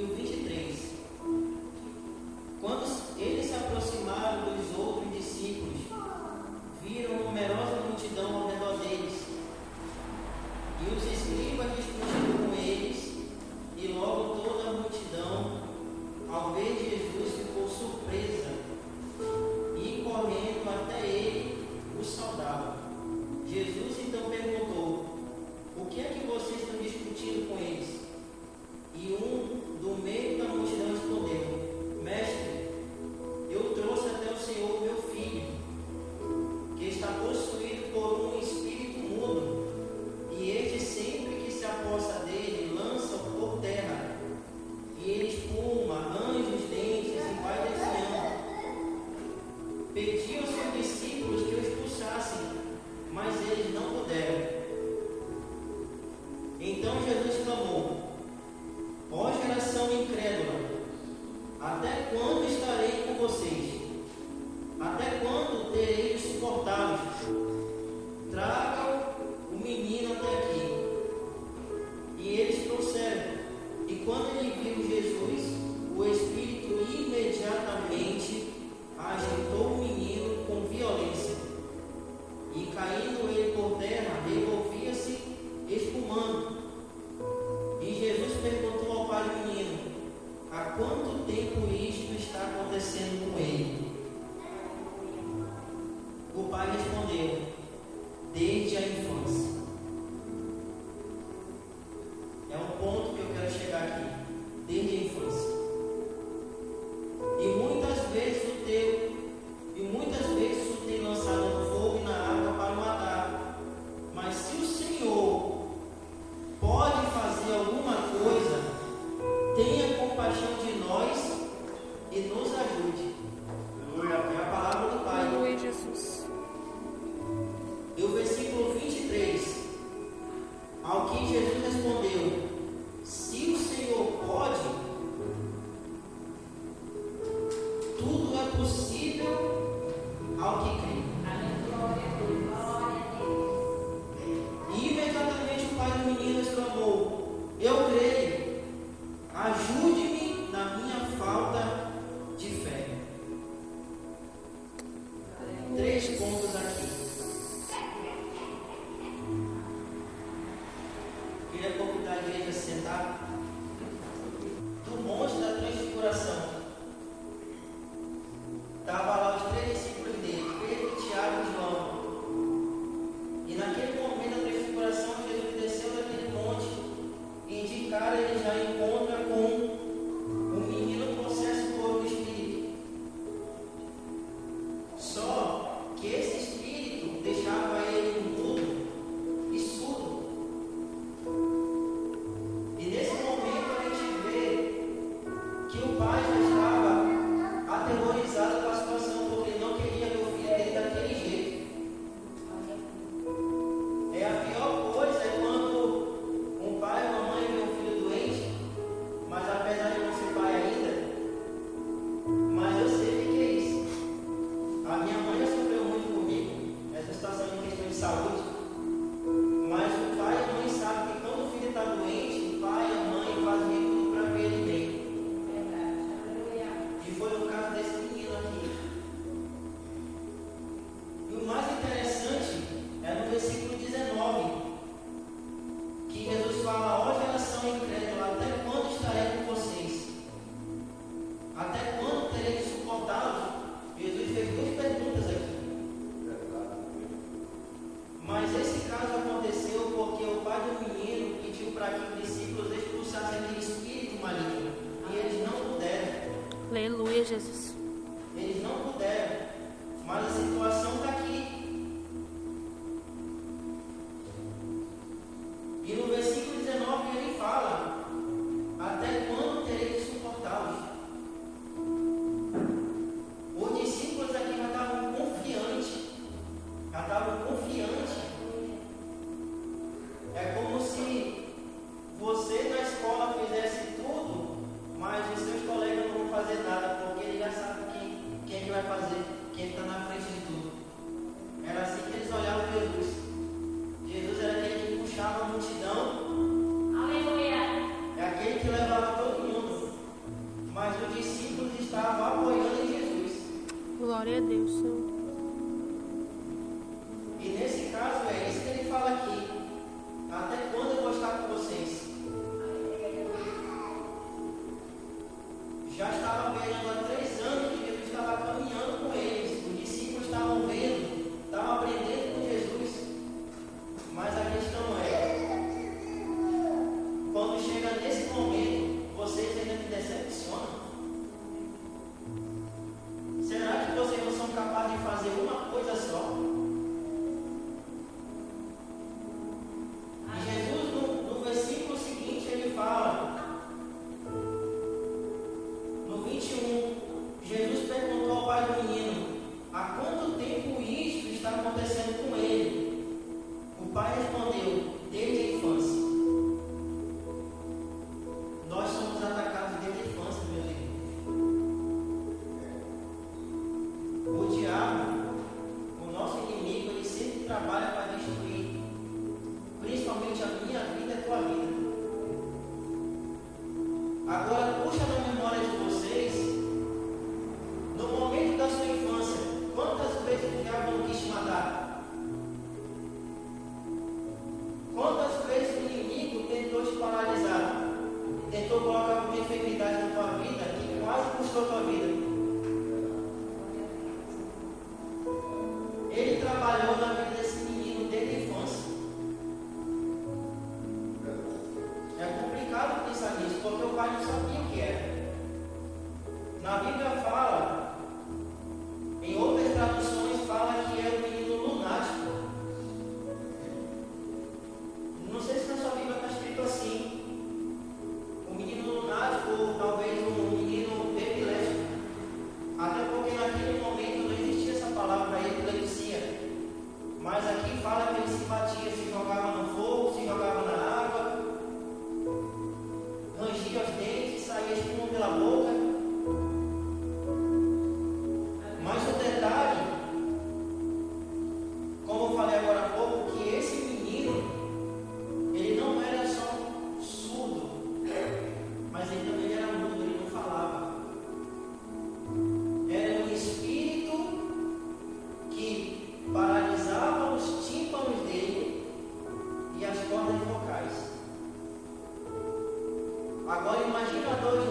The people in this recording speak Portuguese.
o 23. Quando eles se aproximaram dos outros discípulos, viram numerosa multidão ao redor deles, e os escribas discutiram com eles, e logo toda a multidão, ao ver Jesus, ficou surpresa, e correndo até ele, o saudava. Jesus então perguntou: o que é que vocês estão discutindo com eles? E um do meio da multidão respondeu: Mestre, eu trouxe até o Senhor meu filho, que está possuído por um espírito mudo, e este sempre que se aposta dele lança por terra, e ele espuma, anjos, dentes e vai desfiando. Pedi aos seus discípulos que o expulsassem, mas eles não puderam. Então Jesus clamou: ó geração incrédula, até quando estarei com vocês? Até quando terei de suportá-los? Tragam o menino até aqui. E eles trouxeram. E quando ele viu Jesus, o Espírito imediatamente agitou o menino com violência. E caindo ele por terra, revolvia-se, espumando. E Jesus perguntou ao pai do menino: há quanto tempo isto está acontecendo com ele? O pai respondeu: desde a infância. É um ponto que eu quero chegar aqui. Desde a infância. E muitas vezes o tem lançado no fogo e na água para matar. Mas se o Senhor pode fazer alguma coisa, tenha compaixão de nós e nos ajude. É a palavra do Pai. Aleluia, Jesus. E o versículo 23, ao que Jesus respondeu: se o Senhor pode, tudo é possível ao que crê. E imediatamente o pai do menino exclamou: eu creio, ajude-me na minha falta de fé. 3 pontos aqui. Queria convidar a igreja a se sentar. Do monte da transfiguração, estava lá os 3 discípulos dele, Pedro, Tiago e João. E naquele momento da transfiguração, Jesus desceu daquele monte e de cara ele já encontra com um menino possesso por um espírito. Só que esse espírito deixava ele mudo e surdo. E nesse momento a gente vê que o pai já estava aterrorizado com a situação, porque ele não queria ver o filho dele daquele jeito. É a pior coisa é quando um pai ou uma mãe vê um filho doente, mas apesar de não ser pai ainda, mas eu sei o que é isso. A minha mãe já sofreu muito comigo, essa situação de questão de saúde, mas o pai e a mãe sabem que quando o filho está doente, o pai e a mãe fazem tudo para ver ele bem. E foi o caso desse menino aqui. E o mais interessante é no versículo 19, que Jesus fala: ó geração incrédula, até quando estarei com vocês? Até quando terei de suportá-los? Jesus fez 2 perguntas aqui. Mas esse caso aconteceu porque o pai do menino pediu para que os discípulos expulsassem aquele espírito maligno. E eles não puderam. Aleluia, Jesus. Eles não puderam. Mas a situação está aqui. E no versículo 19 ele fala: até quando terei de suportá-los? Os discípulos aqui já estavam confiantes. É como se você na escola fizesse tudo, mas os seus colegas não vão fazer nada, porque eles já sabem Glória a Deus, Senhor. E nesse caso é isso que ele fala aqui. Até quando eu vou estar com vocês? Já estava vendo há 3 anos que Jesus estava caminhando com eles. Os discípulos estavam vendo, estavam aprendendo com Jesus. Mas a questão é, quando chega nesse momento, vocês ainda me decepcionam? Será que vocês não são capazes de fazer uma coisa só? E Jesus, no versículo seguinte, ele fala, no 21, Jesus perguntou ao pai do menino: há quanto tempo isto está acontecendo com ele? O pai respondeu: desde a infância. Nós somos atacados desde a infância, meus irmãos. O diabo, o nosso inimigo, ele sempre trabalha para destruir, principalmente a minha vida e a tua vida. Agora, puxa na memória de vocês, no momento da sua infância, quantas vezes o diabo não quis te matar? Quantas vezes o inimigo tentou te paralisar? Tentou colocar uma enfermidade na tua vida que quase custou a tua vida? Ele trabalhou na vida desse menino desde a infância. É complicado pensar nisso, porque o pai não sabia o que era. Na Bíblia fala, em outras traduções, fala que era um menino lunático. Não sei se na sua Bíblia está escrito assim. Um menino lunático, ou talvez um menino epilético. Até porque naquele momento não existia essa palavra epilepsia. Mas aqui fala que ele se batia, se jogava no fogo, se jogava na água, rangia os dentes, saía espuma pela boca. Mas o detalhe, como eu falei agora há pouco, que esse menino, ele não era só surdo, mas ele também era mudo, ele não falava. Era um espírito que paralisava os tímpanos dele e as cordas vocais. Agora imagina a dor